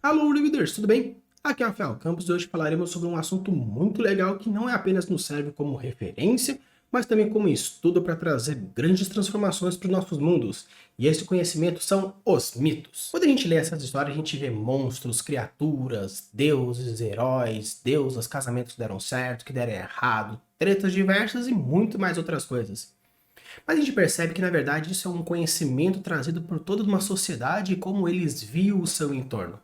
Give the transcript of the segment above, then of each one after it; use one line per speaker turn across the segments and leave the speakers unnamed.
Alô, Readers, tudo bem? Aqui é o Rafael Campos e hoje falaremos sobre um assunto muito legal que não é apenas nos serve como referência, mas também como estudo para trazer grandes transformações para os nossos mundos. E esse conhecimento são os mitos. Quando a gente lê essas histórias, a gente vê monstros, criaturas, deuses, heróis, deusas, casamentos que deram certo, que deram errado, tretas diversas e muito mais outras coisas. Mas a gente percebe que, na verdade, isso é um conhecimento trazido por toda uma sociedade e como eles viam o seu entorno.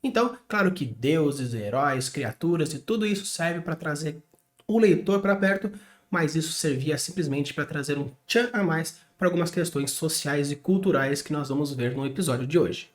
Então, claro que deuses, heróis, criaturas e tudo isso serve para trazer o leitor para perto, mas isso servia simplesmente para trazer um tchan a mais para algumas questões sociais e culturais que nós vamos ver no episódio de hoje.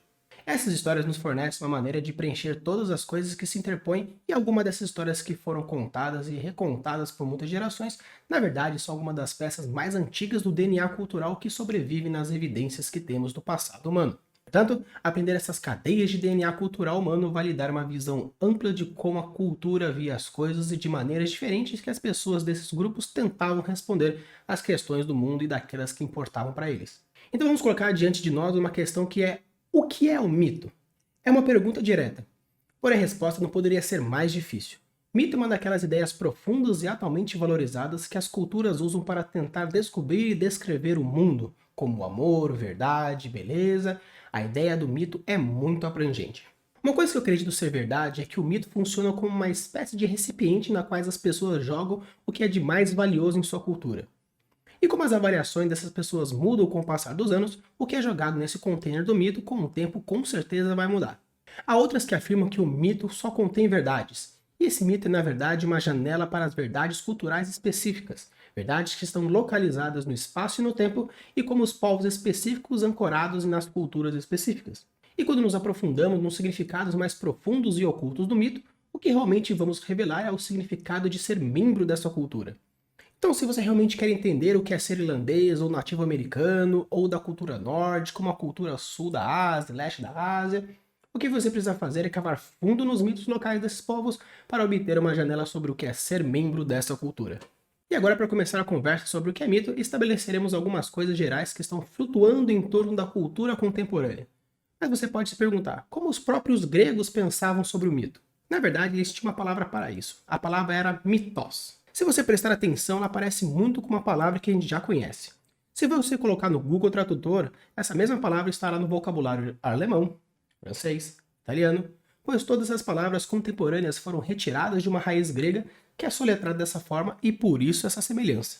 Essas histórias nos fornecem uma maneira de preencher todas as coisas que se interpõem e algumas dessas histórias que foram contadas e recontadas por muitas gerações, na verdade, são algumas das peças mais antigas do DNA cultural que sobrevive nas evidências que temos do passado humano. Portanto, aprender essas cadeias de DNA cultural humano vai lhe dar uma visão ampla de como a cultura via as coisas e de maneiras diferentes que as pessoas desses grupos tentavam responder às questões do mundo e daquelas que importavam para eles. Então vamos colocar diante de nós uma questão que é: o que é o mito? É uma pergunta direta, porém a resposta não poderia ser mais difícil. Mito é uma daquelas ideias profundas e atualmente valorizadas que as culturas usam para tentar descobrir e descrever o mundo, como amor, verdade, beleza. A ideia do mito é muito abrangente. Uma coisa que eu acredito ser verdade é que o mito funciona como uma espécie de recipiente na qual as pessoas jogam o que é de mais valioso em sua cultura. E como as avaliações dessas pessoas mudam com o passar dos anos, o que é jogado nesse container do mito com o tempo com certeza vai mudar. Há outras que afirmam que o mito só contém verdades, e esse mito é na verdade uma janela para as verdades culturais específicas, verdades que estão localizadas no espaço e no tempo e como os povos específicos ancorados nas culturas específicas. E quando nos aprofundamos nos significados mais profundos e ocultos do mito, o que realmente vamos revelar é o significado de ser membro dessa cultura. Então, se você realmente quer entender o que é ser irlandês ou nativo americano, ou da cultura norte, como a cultura sul da Ásia, leste da Ásia, o que você precisa fazer é cavar fundo nos mitos locais desses povos para obter uma janela sobre o que é ser membro dessa cultura. E agora, para começar a conversa sobre o que é mito, estabeleceremos algumas coisas gerais que estão flutuando em torno da cultura contemporânea. Mas você pode se perguntar, como os próprios gregos pensavam sobre o mito? Na verdade, eles tinham uma palavra para isso. A palavra era mitos. Se você prestar atenção, ela parece muito com uma palavra que a gente já conhece. Se você colocar no Google Tradutor, essa mesma palavra estará no vocabulário alemão, francês, italiano, pois todas as palavras contemporâneas foram retiradas de uma raiz grega que é soletrada dessa forma e por isso essa semelhança.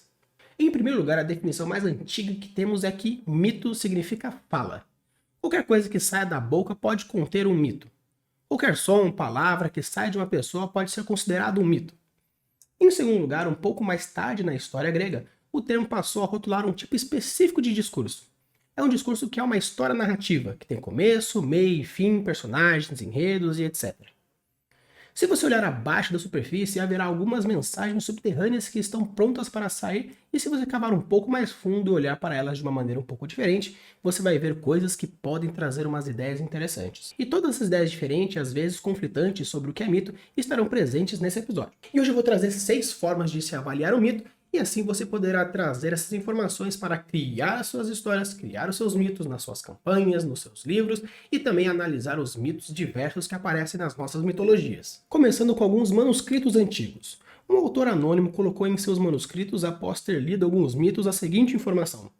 Em primeiro lugar, a definição mais antiga que temos é que mito significa fala. Qualquer coisa que saia da boca pode conter um mito. Qualquer som, palavra que sai de uma pessoa pode ser considerado um mito. Em segundo lugar, um pouco mais tarde na história grega, o termo passou a rotular um tipo específico de discurso. É um discurso que é uma história narrativa, que tem começo, meio e fim, personagens, enredos e etc. Se você olhar abaixo da superfície, haverá algumas mensagens subterrâneas que estão prontas para sair, e se você cavar um pouco mais fundo e olhar para elas de uma maneira um pouco diferente, você vai ver coisas que podem trazer umas ideias interessantes. E todas essas ideias diferentes, às vezes conflitantes sobre o que é mito, estarão presentes nesse episódio. E hoje eu vou trazer 6 formas de se avaliar o mito, e assim você poderá trazer essas informações para criar as suas histórias, criar os seus mitos nas suas campanhas, nos seus livros e também analisar os mitos diversos que aparecem nas nossas mitologias. Começando com alguns manuscritos antigos. Um autor anônimo colocou em seus manuscritos, após ter lido alguns mitos, a seguinte informação: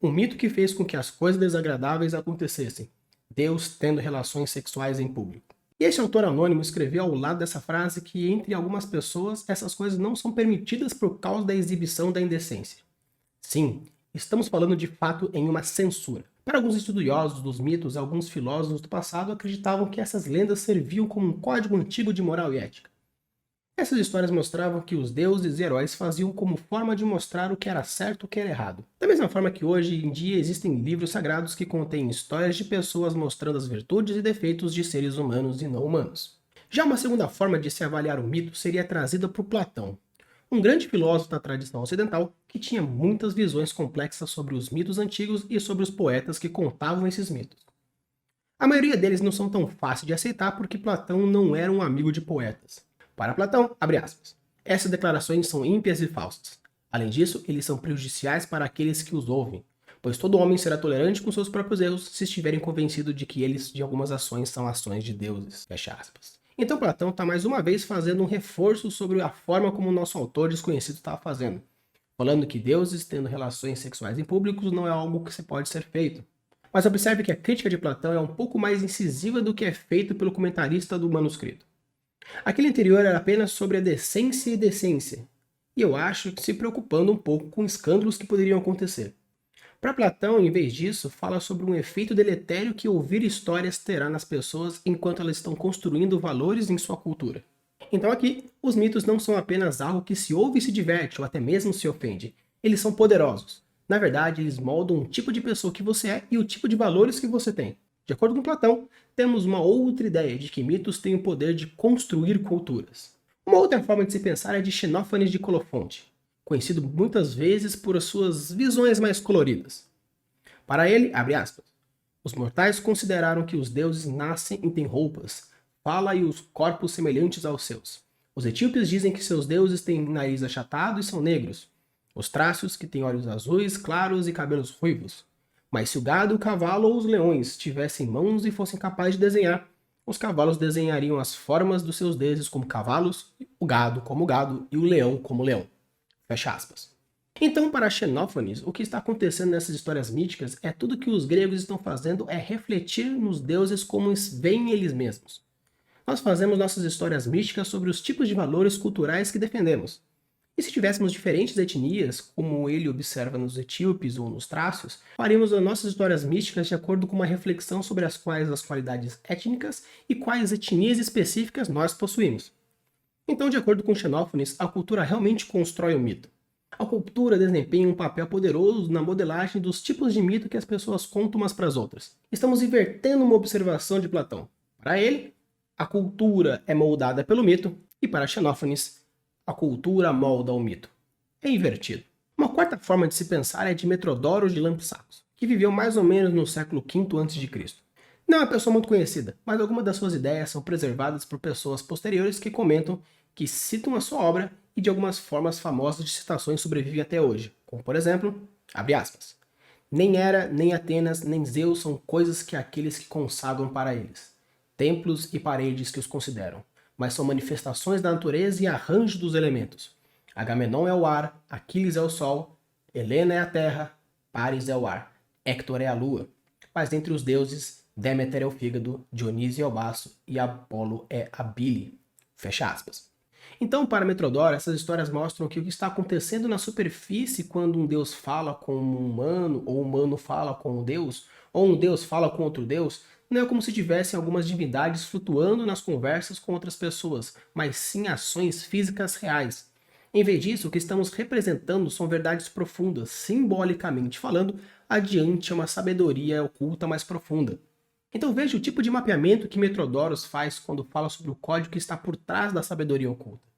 um mito que fez com que as coisas desagradáveis acontecessem. Deus tendo relações sexuais em público. E esse autor anônimo escreveu ao lado dessa frase que, entre algumas pessoas, essas coisas não são permitidas por causa da exibição da indecência. Sim, estamos falando de fato em uma censura. Para alguns estudiosos dos mitos, alguns filósofos do passado acreditavam que essas lendas serviam como um código antigo de moral e ética. Essas histórias mostravam que os deuses e heróis faziam como forma de mostrar o que era certo e o que era errado. Da mesma forma que hoje em dia existem livros sagrados que contêm histórias de pessoas mostrando as virtudes e defeitos de seres humanos e não humanos. Já uma segunda forma de se avaliar o mito seria trazida por Platão, um grande filósofo da tradição ocidental que tinha muitas visões complexas sobre os mitos antigos e sobre os poetas que contavam esses mitos. A maioria deles não são tão fáceis de aceitar porque Platão não era um amigo de poetas. Para Platão, abre aspas, essas declarações são ímpias e falsas. Além disso, eles são prejudiciais para aqueles que os ouvem, pois todo homem será tolerante com seus próprios erros se estiverem convencidos de que eles de algumas ações são ações de deuses. Fecha aspas. Então Platão está mais uma vez fazendo um reforço sobre a forma como o nosso autor desconhecido estava fazendo, falando que deuses tendo relações sexuais em públicos não é algo que se pode ser feito. Mas observe que a crítica de Platão é um pouco mais incisiva do que é feito pelo comentarista do manuscrito. Aquele anterior era apenas sobre a decência e decência, e eu acho que se preocupando um pouco com escândalos que poderiam acontecer. Para Platão, em vez disso, fala sobre um efeito deletério que ouvir histórias terá nas pessoas enquanto elas estão construindo valores em sua cultura. Então aqui, os mitos não são apenas algo que se ouve e se diverte, ou até mesmo se ofende. Eles são poderosos. Na verdade, eles moldam um tipo de pessoa que você é e o tipo de valores que você tem. De acordo com Platão, temos uma outra ideia de que mitos têm o poder de construir culturas. Uma outra forma de se pensar é de Xenófanes de Colofonte, conhecido muitas vezes por suas visões mais coloridas. Para ele, abre aspas, os mortais consideraram que os deuses nascem e têm roupas, fala e os corpos semelhantes aos seus. Os etíopes dizem que seus deuses têm nariz achatado e são negros. Os trácios que têm olhos azuis, claros e cabelos ruivos. Mas se o gado, o cavalo ou os leões tivessem mãos e fossem capazes de desenhar, os cavalos desenhariam as formas dos seus deuses como cavalos, o gado como gado e o leão como leão. Fecha aspas. Então, para Xenófanes, o que está acontecendo nessas histórias míticas é tudo que os gregos estão fazendo é refletir nos deuses como veem eles mesmos. Nós fazemos nossas histórias místicas sobre os tipos de valores culturais que defendemos. E se tivéssemos diferentes etnias, como ele observa nos etíopes ou nos trácios, faríamos as nossas histórias místicas de acordo com uma reflexão sobre as qualidades étnicas e quais etnias específicas nós possuímos. Então, de acordo com Xenófanes, a cultura realmente constrói o mito. A cultura desempenha um papel poderoso na modelagem dos tipos de mito que as pessoas contam umas para as outras. Estamos invertendo uma observação de Platão. Para ele, a cultura é moldada pelo mito, e para Xenófanes, a cultura molda o mito. É invertido. Uma quarta forma de se pensar é de Metrodoro de Lampsacos, que viveu mais ou menos no século V a.C. Não é uma pessoa muito conhecida, mas algumas das suas ideias são preservadas por pessoas posteriores que comentam que citam a sua obra e de algumas formas famosas de citações sobrevivem até hoje, como por exemplo, abre aspas, nem Hera, nem Atenas, nem Zeus são coisas que aqueles que consagram para eles, templos e paredes que os consideram, mas são manifestações da natureza e arranjo dos elementos. Agamenon é o ar, Aquiles é o sol, Helena é a terra, Paris é o ar, Héctor é a lua. Mas entre os deuses, Deméter é o fígado, Dionísio é o baço e Apolo é a bile. Fecha aspas. Então, para Metrodoro, essas histórias mostram que o que está acontecendo na superfície quando um deus fala com um humano, ou um humano fala com um deus, ou um deus fala com outro deus, não é como se tivessem algumas divindades flutuando nas conversas com outras pessoas, mas sim ações físicas reais. Em vez disso, o que estamos representando são verdades profundas, simbolicamente falando, adiante a uma sabedoria oculta mais profunda. Então veja o tipo de mapeamento que Metrodoros faz quando fala sobre o código que está por trás da sabedoria oculta.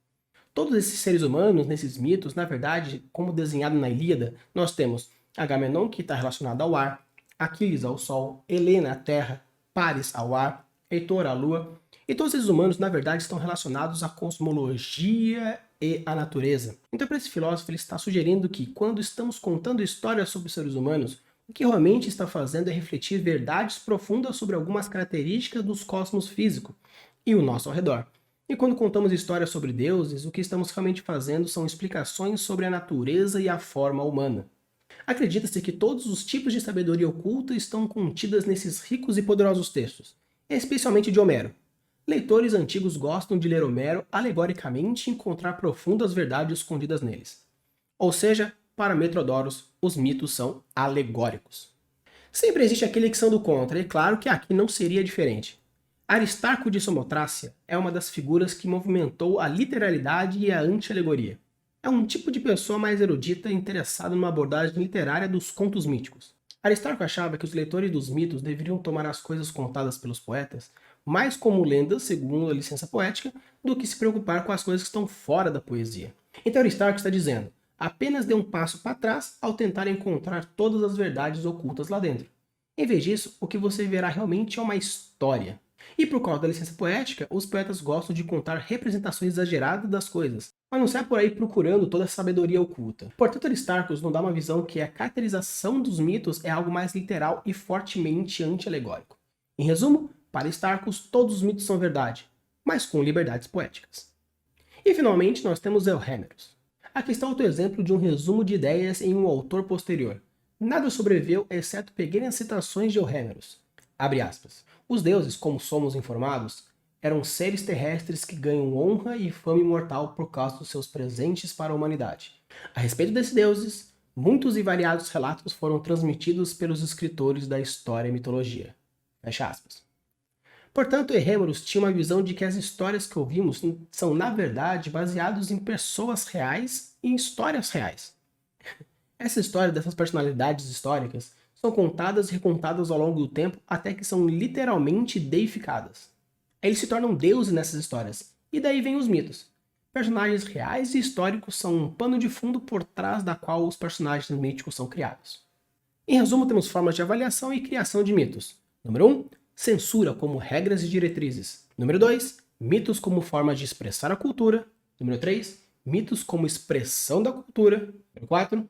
Todos esses seres humanos, nesses mitos, na verdade, como desenhado na Ilíada, nós temos Agamenon, que está relacionado ao ar, Aquiles ao sol, Helena à terra, Paris ao ar, Heitor à lua, e todos esses humanos, na verdade, estão relacionados à cosmologia e à natureza. Então, para esse filósofo, ele está sugerindo que, quando estamos contando histórias sobre os seres humanos, o que realmente está fazendo é refletir verdades profundas sobre algumas características dos cosmos físico e o nosso ao redor. E quando contamos histórias sobre deuses, o que estamos realmente fazendo são explicações sobre a natureza e a forma humana. Acredita-se que todos os tipos de sabedoria oculta estão contidas nesses ricos e poderosos textos, especialmente de Homero. Leitores antigos gostam de ler Homero alegoricamente e encontrar profundas verdades escondidas neles. Ou seja, para Metrodoros, os mitos são alegóricos. Sempre existe aquele que são do contra, e claro que aqui não seria diferente. Aristarco de Samotrácia é uma das figuras que movimentou a literalidade e a anti-alegoria. É um tipo de pessoa mais erudita interessada numa abordagem literária dos contos míticos. Aristarco achava que os leitores dos mitos deveriam tomar as coisas contadas pelos poetas mais como lendas, segundo a licença poética, do que se preocupar com as coisas que estão fora da poesia. Então Aristarco está dizendo, apenas dê um passo para trás ao tentar encontrar todas as verdades ocultas lá dentro. Em vez disso, o que você verá realmente é uma história. E por causa da licença poética, os poetas gostam de contar representações exageradas das coisas, mas não sai por aí procurando toda a sabedoria oculta. Portanto, Aristarcos nos dá uma visão que a caracterização dos mitos é algo mais literal e fortemente anti-alegórico. Em resumo, para Aristarcos, todos os mitos são verdade, mas com liberdades poéticas. E finalmente, nós temos Euhémeros. Aqui está outro exemplo de um resumo de ideias em um autor posterior. Nada sobreviveu exceto pequenas citações de Euhémeros. Abre aspas. Os deuses, como somos informados, eram seres terrestres que ganham honra e fama imortal por causa dos seus presentes para a humanidade. A respeito desses deuses, muitos e variados relatos foram transmitidos pelos escritores da história e mitologia. Fecha aspas. Portanto, Euhémeros tinha uma visão de que as histórias que ouvimos são, na verdade, baseadas em pessoas reais e em histórias reais. Essa história dessas personalidades históricas são contadas e recontadas ao longo do tempo até que são literalmente deificadas. Eles se tornam deuses nessas histórias, e daí vêm os mitos. Personagens reais e históricos são um pano de fundo por trás da qual os personagens míticos são criados. Em resumo, temos formas de avaliação e criação de mitos. Número 1. Censura como regras e diretrizes. Número 2. Mitos como forma de expressar a cultura. Número 3. Mitos como expressão da cultura. Número 4.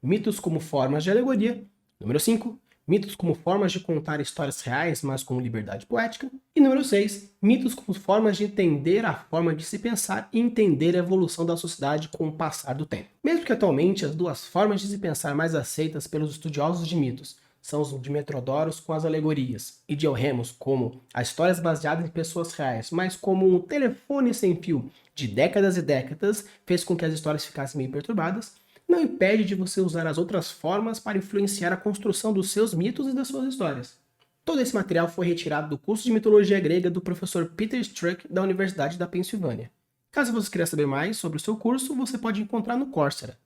Mitos como formas de alegoria. Número 5. Mitos como formas de contar histórias reais, mas com liberdade poética. E número 6. Mitos como formas de entender a forma de se pensar e entender a evolução da sociedade com o passar do tempo. Mesmo que atualmente as duas formas de se pensar mais aceitas pelos estudiosos de mitos são os de Metrodoros com as alegorias, e de Euhémeros como as histórias baseadas em pessoas reais, mas como um telefone sem fio de décadas e décadas fez com que as histórias ficassem meio perturbadas, não impede de você usar as outras formas para influenciar a construção dos seus mitos e das suas histórias. Todo esse material foi retirado do curso de mitologia grega do professor Peter Struck da Universidade da Pensilvânia. Caso você queira saber mais sobre o seu curso, você pode encontrar no Coursera.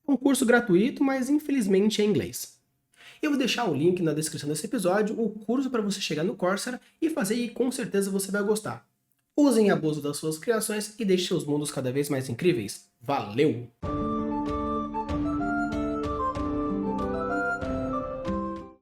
É um curso gratuito, mas infelizmente é em inglês. Eu vou deixar o link na descrição desse episódio, o curso para você chegar no Coursera e fazer, e com certeza você vai gostar. Usem e abusem das suas criações e deixem seus mundos cada vez mais incríveis. Valeu!